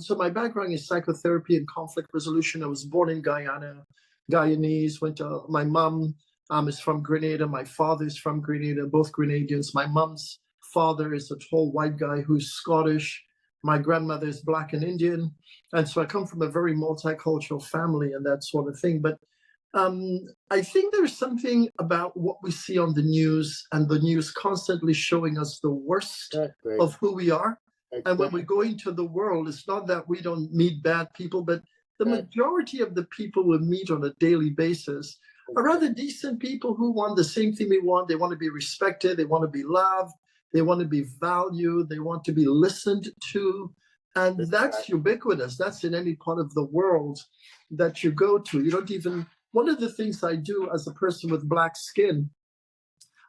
so my background is psychotherapy and conflict resolution. I was born in Guyana, Guyanese. My mom is from Grenada. My father is from Grenada, both Grenadians. My mom's father is a tall white guy who's Scottish. My grandmother is Black and Indian. And so I come from a very multicultural family and that sort of thing. But I think there's something about what we see on the news, and the news constantly showing us the worst of who we are. And when we go into the world, it's not that we don't meet bad people, but the majority of the people we meet on a daily basis are rather decent people who want the same thing we want. They want to be respected. They want to be loved. They want to be valued. They want to be listened to. And that's ubiquitous. That's in any part of the world that you go to. You don't even, one of the things I do as a person with Black skin,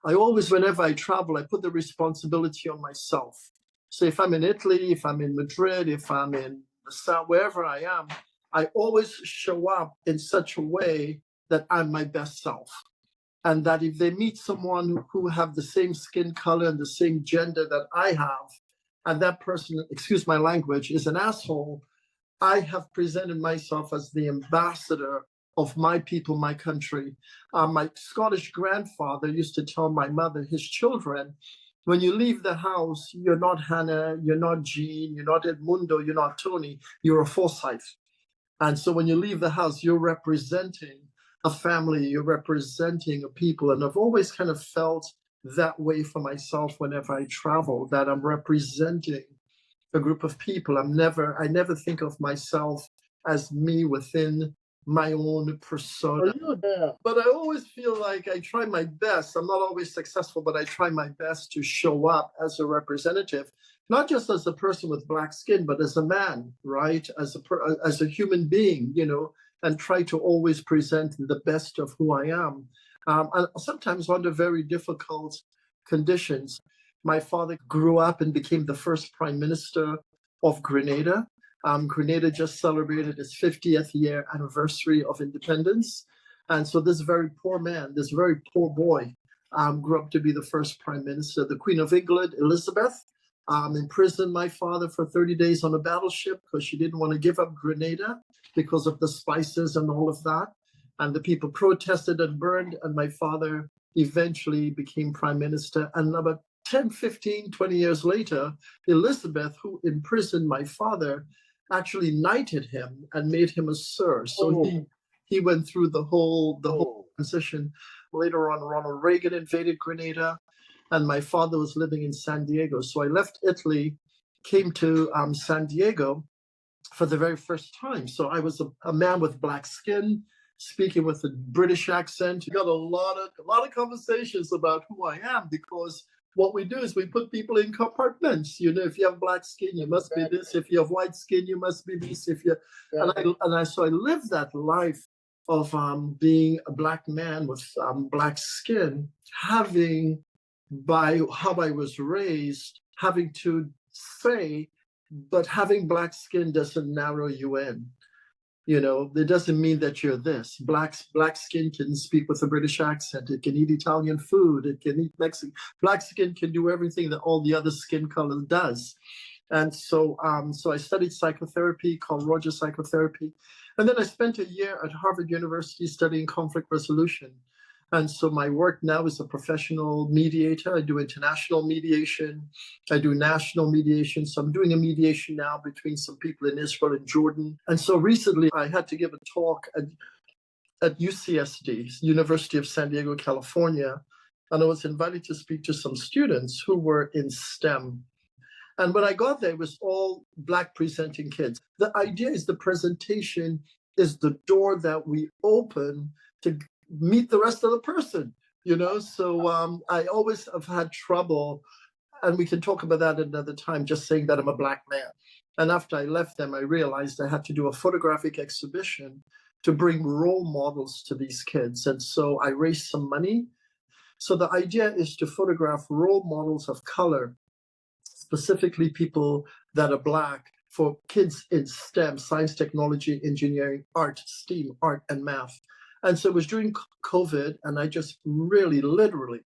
I always, whenever I travel, I put the responsibility on myself. So if I'm in Italy, if I'm in Madrid, if I'm in the South, wherever I am, I always show up in such a way that I'm my best self. And that if they meet someone who have the same skin color and the same gender that I have, and that person, excuse my language, is an asshole, I have presented myself as the ambassador of my people, my country. My Scottish grandfather used to tell my mother, his children, when you leave the house, you're not Hannah, you're not Jean, you're not Edmundo, you're not Tony, you're a Forsyth. And so when you leave the house, you're representing a family, you're representing a people. And I've always kind of felt that way for myself whenever I travel, that I'm representing a group of people. I never think of myself as me within my own persona. But I always feel like I try my best. I'm not always successful, but I try my best to show up as a representative, not just as a person with Black skin, but as a man, right? As a human being, you know, and try to always present the best of who I am. And sometimes under very difficult conditions. My father grew up and became the first prime minister of Grenada. Grenada just celebrated its 50th year anniversary of independence. And so this very poor man, this very poor boy, grew up to be the first prime minister. The Queen of England, Elizabeth, imprisoned my father for 30 days on a battleship because she didn't want to give up Grenada because of the spices and all of that. And the people protested and burned, and my father eventually became prime minister. And about 10, 15, 20 years later, Elizabeth, who imprisoned my father, actually knighted him and made him a sir. So he went through the whole transition. Later on, Ronald Reagan invaded Grenada, and my father was living in San Diego. So I left Italy, came to San Diego for the very first time. So I was a man with Black skin, speaking with a British accent. We got a lot of conversations about who I am, because what we do is we put people in compartments. You know, if you have Black skin, you must be this. If you have white skin, you must be this. If you so I lived that life of being a Black man with Black skin, having, by how I was raised, having to say, but having Black skin doesn't narrow you in. You know, it doesn't mean that you're this. Black skin can speak with a British accent. It can eat Italian food. It can eat Mexican. Black skin can do everything that all the other skin color does. And so, so I studied psychotherapy, called Roger Psychotherapy. And then I spent a year at Harvard University studying conflict resolution. And so my work now is a professional mediator. I do international mediation. I do national mediation. So I'm doing a mediation now between some people in Israel and Jordan. And so recently I had to give a talk at UCSD, University of San Diego, California. And I was invited to speak to some students who were in STEM. And when I got there, it was all Black presenting kids. The idea is the presentation is the door that we open to meet the rest of the person, you know? So I always have had trouble, and we can talk about that another time, just saying that I'm a Black man. And after I left them, I realized I had to do a photographic exhibition to bring role models to these kids. And so I raised some money. So the idea is to photograph role models of color, specifically people that are Black, for kids in STEM, science, technology, engineering, art, STEAM, art, and math. And so it was during COVID, and I just really literally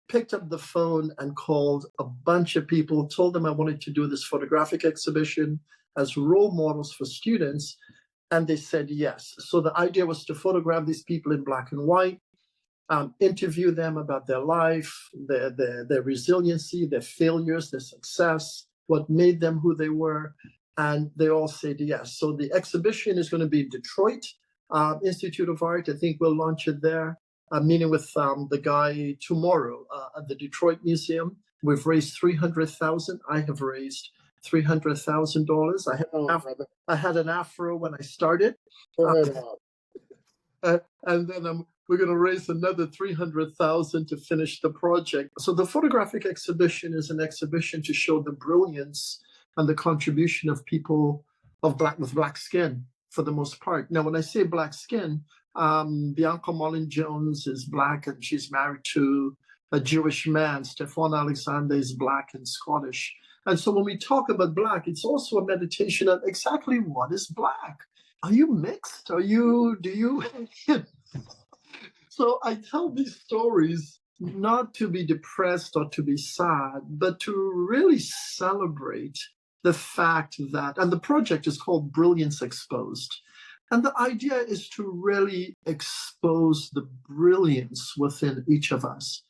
picked up the phone and called a bunch of people, told them I wanted to do this photographic exhibition. as role models for students? And they said yes. So the idea was to photograph these people in black and white, interview them about their life, their resiliency, their failures, their success, what made them who they were. And they all said yes. So the exhibition is going to be in Detroit Institute of Art. I think we'll launch it there. I'm meeting with the guy tomorrow at the Detroit Museum. We've raised $300,000. I have raised $300,000. I had an afro when I started. And then we're going to raise another $300,000 to finish the project. So the photographic exhibition is an exhibition to show the brilliance and the contribution of people with black skin, for the most part. Now, when I say black skin, Bianca Mullen Jones is black, and she's married to a Jewish man. Stefan Alexander is black and Scottish. And so when we talk about black, it's also a meditation on exactly what is black. Are you mixed? Do you? So I tell these stories not to be depressed or to be sad, but to really celebrate the fact that, and the project is called Brilliance Exposed. And the idea is to really expose the brilliance within each of us.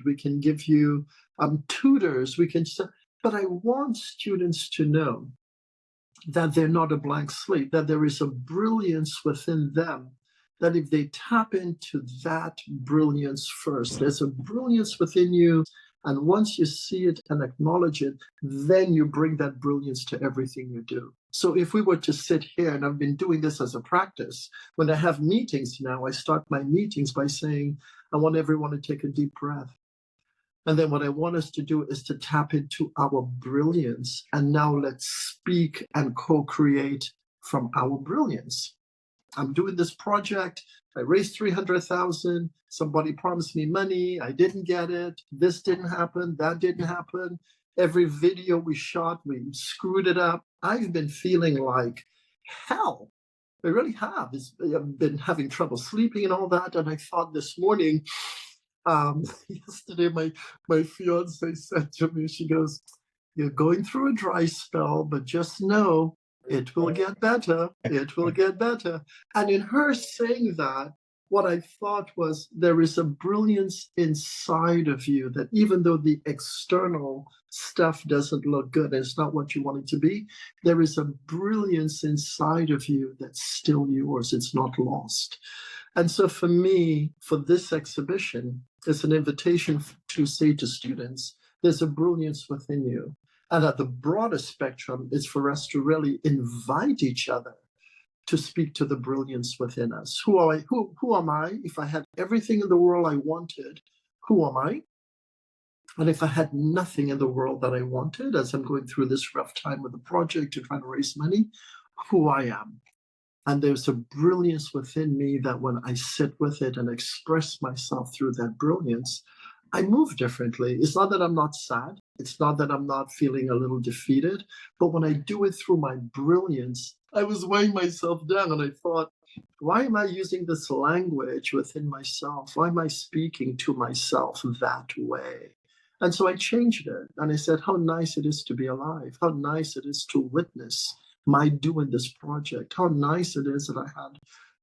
We can give you tutors, but I want students to know that they're not a blank slate, that there is a brilliance within them, that if they tap into that brilliance first, there's a brilliance within you. And once you see it and acknowledge it, then you bring that brilliance to everything you do. So if we were to sit here, and I've been doing this as a practice, when I have meetings now, I start my meetings by saying, I want everyone to take a deep breath. And then what I want us to do is to tap into our brilliance. And now let's speak and co-create from our brilliance. I'm doing this project. I raised 300,000. Somebody promised me money. I didn't get it. This didn't happen. That didn't happen. Every video we shot, we screwed it up. I've been feeling like hell. I really have. I've been having trouble sleeping and all that. And I thought this morning, yesterday, my fiance said to me, she goes, "You're going through a dry spell, but just know it will get better. It will get better." And in her saying that, what I thought was, there is a brilliance inside of you that even though the external stuff doesn't look good, it's not what you want it to be, there is a brilliance inside of you that's still yours. It's not lost. And so for me, for this exhibition, it's an invitation to say to students, there's a brilliance within you. And at the broader spectrum, it's for us to really invite each other to speak to the brilliance within us. Who am I? If I had everything in the world I wanted, who am I? And if I had nothing in the world that I wanted, as I'm going through this rough time with the project to try to raise money, who I am. And there's a brilliance within me that when I sit with it and express myself through that brilliance, I move differently. It's not that I'm not sad. It's not that I'm not feeling a little defeated. But when I do it through my brilliance, I was weighing myself down and I thought, why am I using this language within myself? Why am I speaking to myself that way? And so I changed it. And I said, how nice it is to be alive. How nice it is to witness my doing this project. How nice it is that I had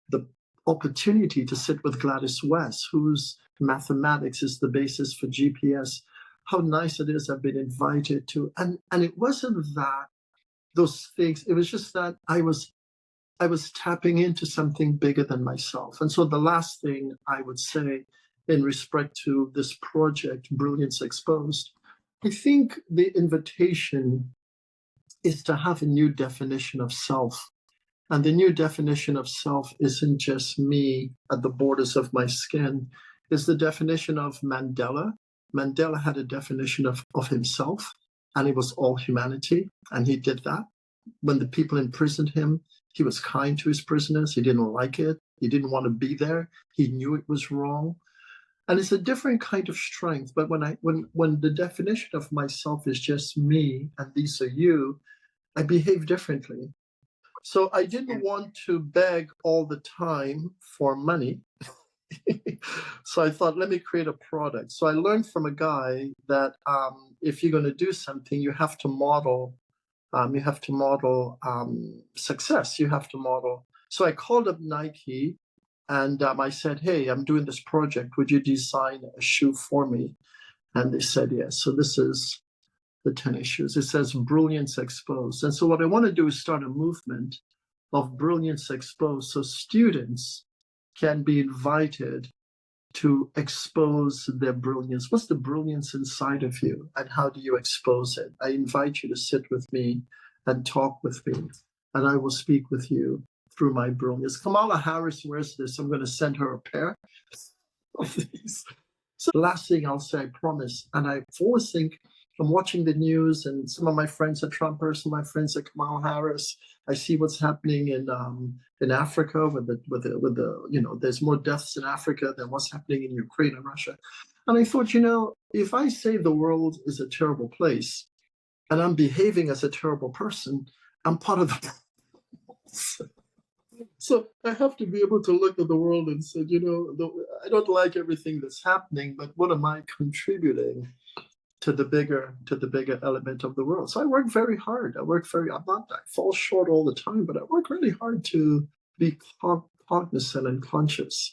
the opportunity to sit with Gladys West, whose mathematics is the basis for GPS. How nice it is I've been invited to. And it wasn't that those things, it was just that I was tapping into something bigger than myself. And so the last thing I would say in respect to this project, Brilliance Exposed, I think the invitation is to have a new definition of self. And the new definition of self isn't just me at the borders of my skin. It's the definition of Mandela. Mandela had a definition of himself, and it was all humanity. And he did that. When the people imprisoned him, he was kind to his prisoners. He didn't like it. He didn't want to be there. He knew it was wrong. And it's a different kind of strength. But when the definition of myself is just me, and these are you, I behave differently. So I didn't want to beg all the time for money. So I thought, let me create a product. So I learned from a guy that if you're going to do something, you have to model You have to model success. You have to model. So I called up Nike and I said, hey, I'm doing this project. Would you design a shoe for me? And they said yes. So this is the tennis shoes. It says Brilliance Exposed. And so what I want to do is start a movement of Brilliance Exposed so students can be invited to expose their brilliance. What's the brilliance inside of you and how do you expose it? I invite you to sit with me and talk with me, and I will speak with you through my brilliance. Kamala Harris wears this. I'm going to send her a pair of these. So the last thing I'll say, I promise, and I always think, I'm watching the news, and some of my friends are Trumpers, some of my friends are Kamala Harris. I see what's happening in Africa with the there's more deaths in Africa than what's happening in Ukraine and Russia. And I thought, if I say the world is a terrible place, and I'm behaving as a terrible person, I'm part of the problem. So I have to be able to look at the world and say, I don't like everything that's happening, but what am I contributing to the bigger element of the world? So I work very hard. I fall short all the time, but I work really hard to be cognizant and conscious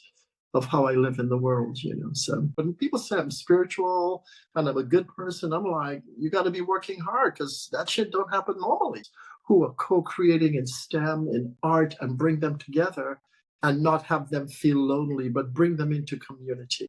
of how I live in the world, So when people say I'm spiritual and I'm a good person, I'm like, you got to be working hard because that shit don't happen normally. Who are co-creating in STEM, in art, and bring them together and not have them feel lonely, but bring them into community.